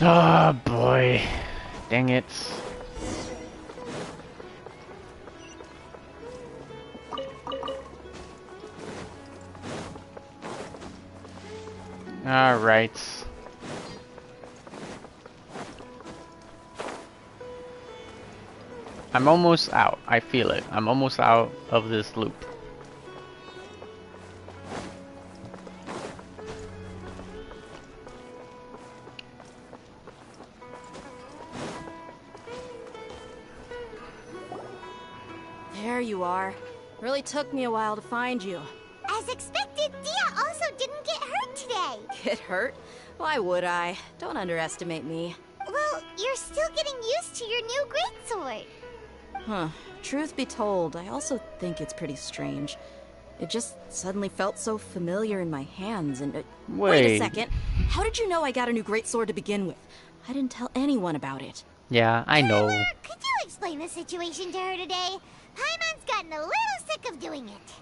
Oh boy. Dang it. Alright. I'm almost out. I feel it. I'm almost out of this loop. There you are. Really took me a while to find you. As expected, Dia also didn't get hurt today. Get hurt? Why would I? Don't underestimate me. Well, you're still getting used to your new greatsword. Huh. Truth be told, I also think it's pretty strange. It just suddenly felt so familiar in my hands and... Wait a second. How did you know I got a new greatsword to begin with? I didn't tell anyone about it. Yeah, I know. Could you explain the situation to her today? Paimon's gotten a little sick of doing it.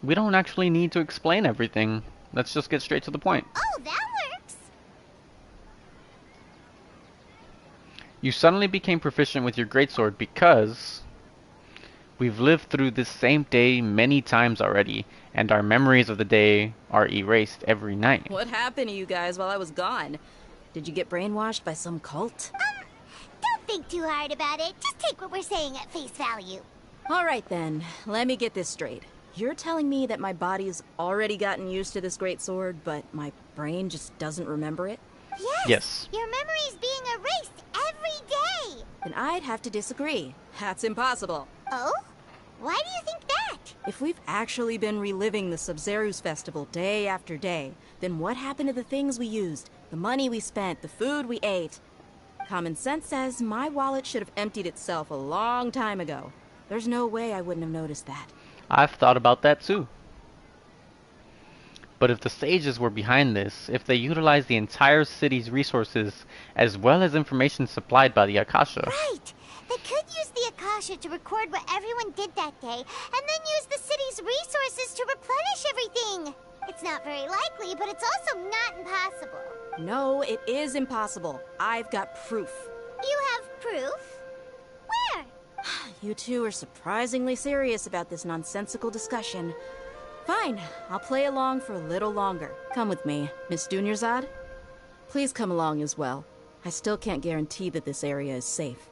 We don't actually need to explain everything. Let's just get straight to the point. Oh, that works. You suddenly became proficient with your greatsword because we've lived through this same day many times already, and our memories of the day are erased every night. What happened to you guys while I was gone? Did you get brainwashed by some cult? Don't think too hard about it. Just take what we're saying at face value. All right then, let me get this straight. You're telling me that my body's already gotten used to this greatsword, but my brain just doesn't remember it? Yes. Your memory's being erased every day. Then I'd have to disagree. That's impossible. Oh? Why do you think that? If we've actually been reliving the Sub-Zeru's festival day after day, then what happened to the things we used, the money we spent, the food we ate? Common sense says my wallet should have emptied itself a long time ago. There's no way I wouldn't have noticed that. I've thought about that too. But if the sages were behind this, if they utilized the entire city's resources as well as information supplied by the Akasha. Right! They could use the Akasha to record what everyone did that day, and then use the city's resources to replenish everything. It's not very likely, but it's also not impossible. No, it is impossible. I've got proof. You have proof? Where? You two are surprisingly serious about this nonsensical discussion. Fine, I'll play along for a little longer. Come with me, Miss Dunyarzad. Please come along as well. I still can't guarantee that this area is safe.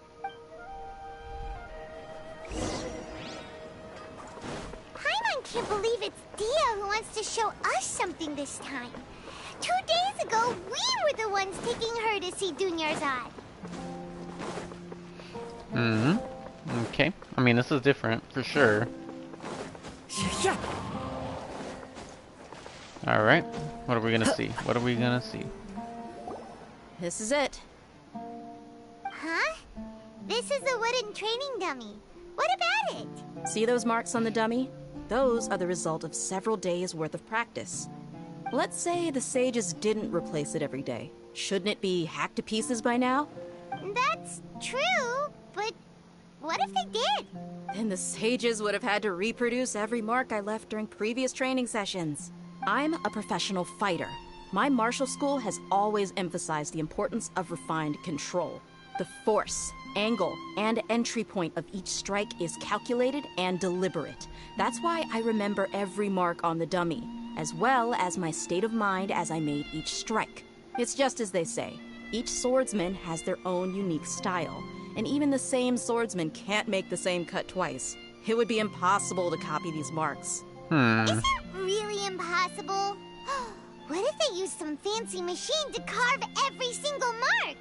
Paimon can't believe it's Dia who wants to show us something this time. 2 days ago, we were the ones taking her to see Dunyarzad. Okay. I mean, this is different, for sure. Alright. What are we gonna see? What are we gonna see? This is it. Huh? This is a wooden training dummy. What about it? See those marks on the dummy? Those are the result of several days' worth of practice. Let's say the sages didn't replace it every day. Shouldn't it be hacked to pieces by now? That's true, but what if they did? Then the sages would have had to reproduce every mark I left during previous training sessions. I'm a professional fighter. My martial school has always emphasized the importance of refined control. The force, angle, and entry point of each strike is calculated and deliberate. That's why I remember every mark on the dummy, as well as my state of mind as I made each strike. It's just as they say, each swordsman has their own unique style, and even the same swordsman can't make the same cut twice. It would be impossible to copy these marks. Is it really impossible? What if they used some fancy machine to carve every single mark?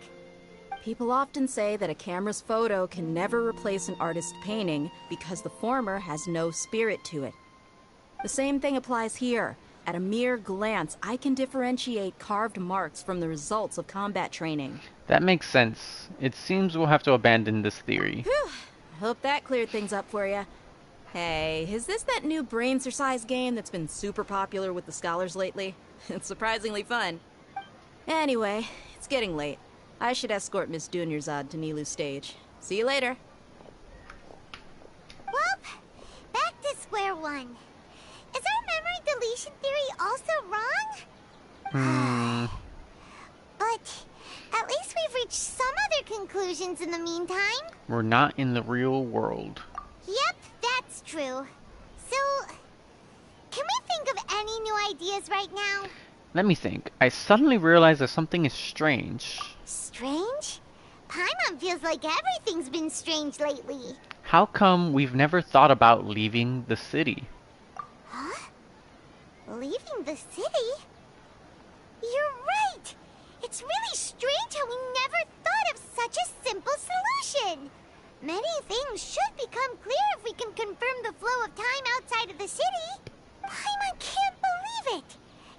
People often say that a camera's photo can never replace an artist's painting because the former has no spirit to it. The same thing applies here. At a mere glance, I can differentiate carved marks from the results of combat training. That makes sense. It seems we'll have to abandon this theory. Whew. Hope that cleared things up for you. Hey, is this that new brain exercise game that's been super popular with the scholars lately? It's surprisingly fun. Anyway, it's getting late. I should escort Miss Dunyarzad to Nilu's stage. See you later. Well, back to square one. Is our memory deletion theory also wrong? But at least we've reach some other conclusions in the meantime. We're not in the real world. Yep, that's true. So, can we think of any new ideas right now? Let me think. I suddenly realize that something is strange. Strange? Paimon feels like everything's been strange lately. How come we've never thought about leaving the city? Huh? Leaving the city? You're right! It's really strange how we never thought of such a simple solution. Many things should become clear if we can confirm the flow of time outside of the city. Paimon can't believe it!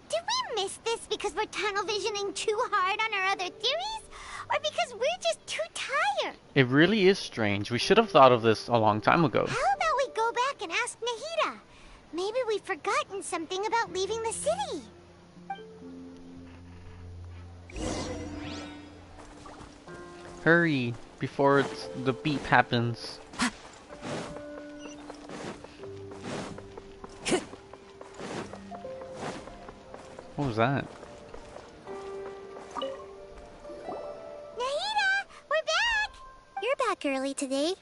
Did we miss this because we're tunnel visioning too hard on our other theories? Or because we're just too tired? It really is strange. We should have thought of this a long time ago. How about we go back and ask Nahida? Maybe we've forgotten something about leaving the city. Hurry, before the beep happens. What was that? Nahida, we're back! You're back early today.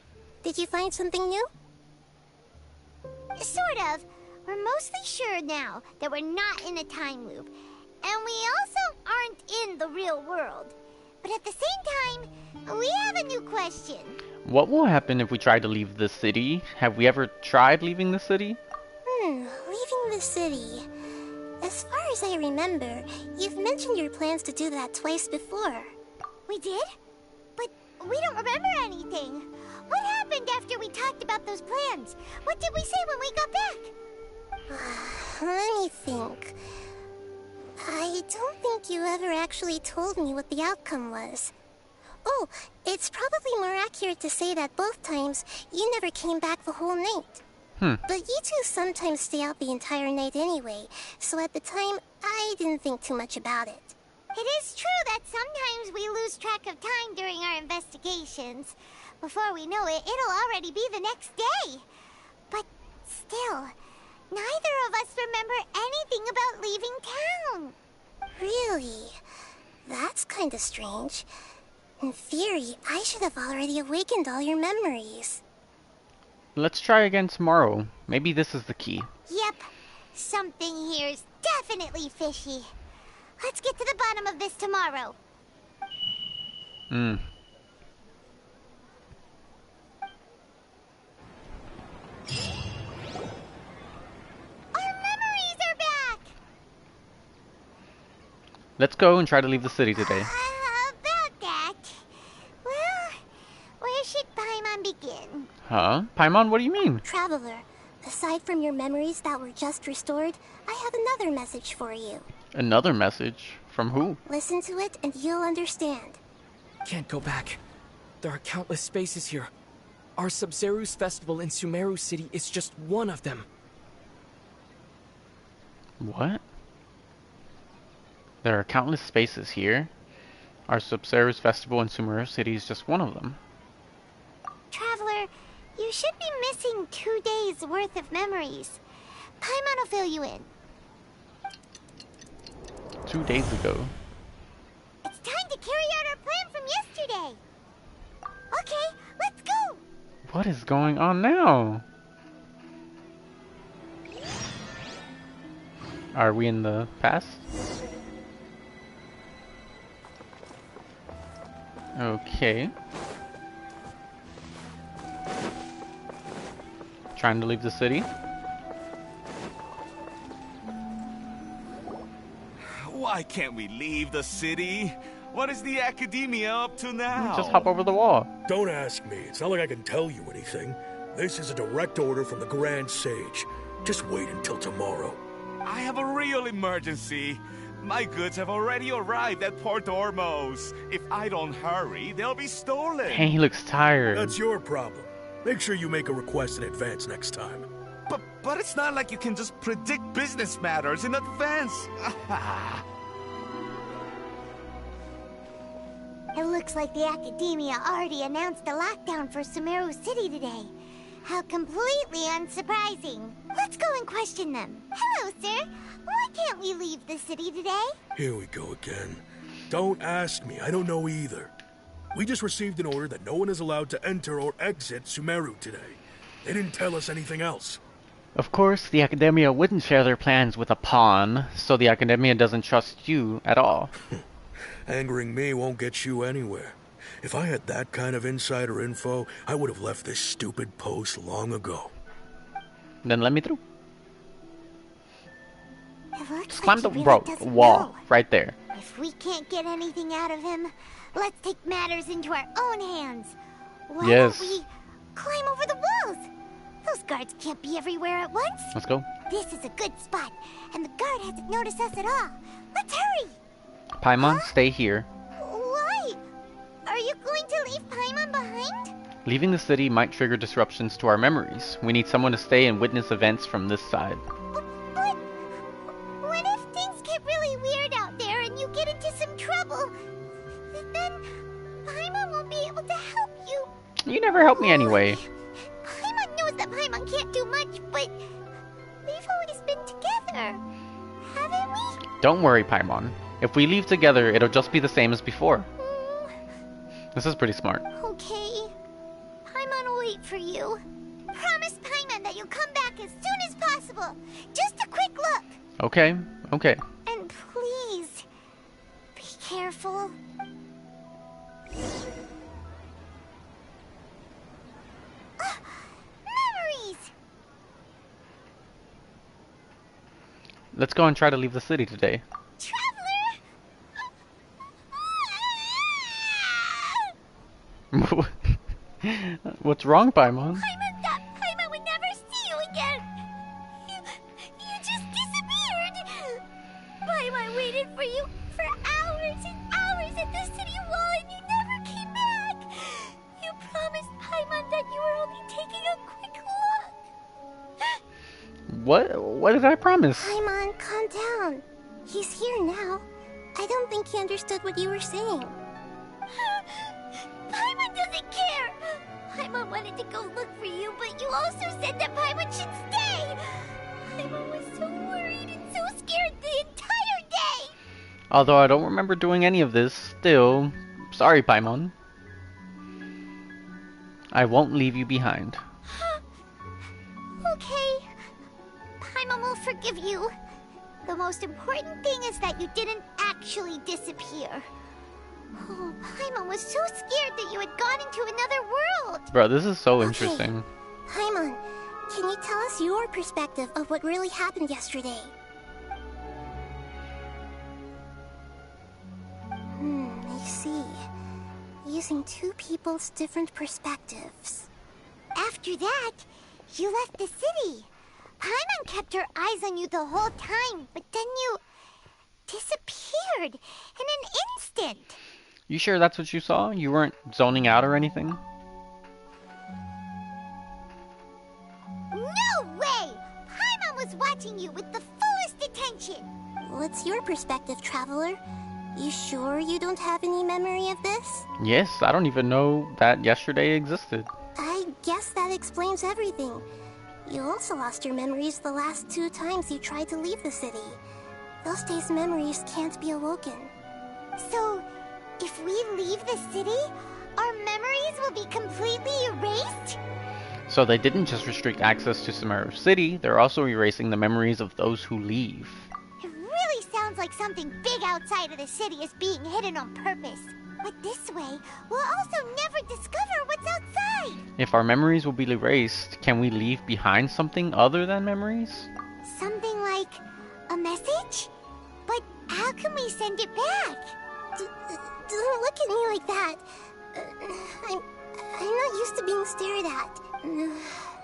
Did you find something new? Sort of. We're mostly sure now that we're not in a time loop. And we also aren't in the real world. But at the same time, we have a new question. What will happen if we try to leave the city? Have we ever tried leaving the city? Leaving the city. As far as I remember, you've mentioned your plans to do that twice before. We did? But we don't remember anything. What happened after we talked about those plans? What did we say when we got back? Let me think. I don't think you ever actually told me what the outcome was. Oh, it's probably more accurate to say that both times you never came back the whole night. But you two sometimes stay out the entire night anyway, so at the time, I didn't think too much about it. It is true that sometimes we lose track of time during our investigations. Before we know it, it'll already be the next day. But still, neither of us remember anything about leaving town. Really? That's kinda strange. In theory, I should have already awakened all your memories. Let's try again tomorrow. Maybe this is the key. Yep, something here's definitely fishy. Let's get to the bottom of this tomorrow. Our memories are back! Let's go and try to leave the city today. About that. Well, where should Paimon begin? Huh? Paimon, what do you mean? Traveler, aside from your memories that were just restored, I have another message for you. Another message? From who? Listen to it and you'll understand. Can't go back. There are countless spaces here. Our Sumeru's festival in Sumeru City is just one of them. What? There are countless spaces here. Our Sumeru's festival in Sumeru City is just one of them. Traveler, you should be missing 2 days worth of memories. Paimon will fill you in. 2 days ago. It's time to carry out our plan from yesterday. Okay, let's go. What is going on now? Are we in the past? Okay. Trying to leave the city? Why can't we leave the city? What is the academia up to now? Just hop over the wall. Don't ask me. It's not like I can tell you anything. This is a direct order from the Grand Sage. Just wait until tomorrow. I have a real emergency. My goods have already arrived at Port Ormos. If I don't hurry, they'll be stolen. Dang, he looks tired. That's your problem. Make sure you make a request in advance next time. But it's not like you can just predict business matters in advance. It looks like the academia already announced a lockdown for Sumeru City today. How completely unsurprising. Let's go and question them. Hello, sir. Why can't we leave the city today? Here we go again. Don't ask me. I don't know either. We just received an order that no one is allowed to enter or exit Sumeru today. They didn't tell us anything else. Of course, the Academia wouldn't share their plans with a pawn, so the Academia doesn't trust you at all. Angering me won't get you anywhere. If I had that kind of insider info, I would have left this stupid post long ago. Then let me through. It looks Just climb the like he really doesn't wall know. right there. If we can't get anything out of him, let's take matters into our own hands. Why Yes. don't we climb over the walls? Those guards can't be everywhere at once. Let's go. This is a good spot, and the guard hasn't noticed us at all. Let's hurry. Paimon, Huh? stay here. Why? Are you going to leave Paimon behind? Leaving the city might trigger disruptions to our memories. We need someone to stay and witness events from this side. But what if things get really weird out there and you get into some trouble? Then Paimon won't be able to help you. You never help me anyway. Paimon knows that Paimon can't do much, but we've always been together, haven't we? Don't worry, Paimon. If we leave together, it'll just be the same as before. This is pretty smart. Okay. Paimon will wait for you. Promise Paimon that you'll come back as soon as possible. Just a quick look. Okay, okay. And please, be careful. Ah, memories! Let's go and try to leave the city today. Traveler! What's wrong, Paimon? Paimon thought Paimon would never see you again. You just disappeared. Paimon waited for you for hours and hours at the city wall and you never came back. You promised Paimon that you were only taking a quick look. What did I promise? Paimon, calm down. He's here now. I don't think he understood what you were saying. Paimon doesn't care. Paimon wanted to go look for you, but you also said that Paimon should stay. Paimon was so worried and so scared the entire day. Although I don't remember doing any of this, still, sorry, Paimon. I won't leave you behind. Okay. Paimon will forgive you. The most important thing is that you didn't actually disappear. Oh, Paimon was so scared that you had gone into another world. Bro, this is so Okay. interesting. Paimon, can you tell us your perspective of what really happened yesterday? I see. Using two people's different perspectives. After that, you left the city. Paimon kept her eyes on you the whole time, but then you disappeared in an instant. You sure that's what you saw? You weren't zoning out or anything? No way! Paimon was watching you with the fullest attention. What's your perspective, Traveler? You sure you don't have any memory of this? Yes, I don't even know that yesterday existed. I guess that explains everything. You also lost your memories the last 2 times you tried to leave the city. Those days' memories can't be awoken. So, if we leave the city, our memories will be completely erased? So they didn't just restrict access to Sumeru City, they're also erasing the memories of those who leave. It really sounds like something big outside of the city is being hidden on purpose. But this way, we'll also never discover what's outside. If our memories will be erased, can we leave behind something other than memories? Something like a message? But how can we send it back? Don't look at me like that. I'm not used to being stared at.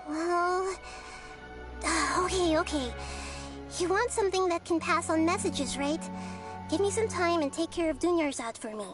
Well... Okay. You want something that can pass on messages, right? Give me some time and take care of Dunyarzad for me.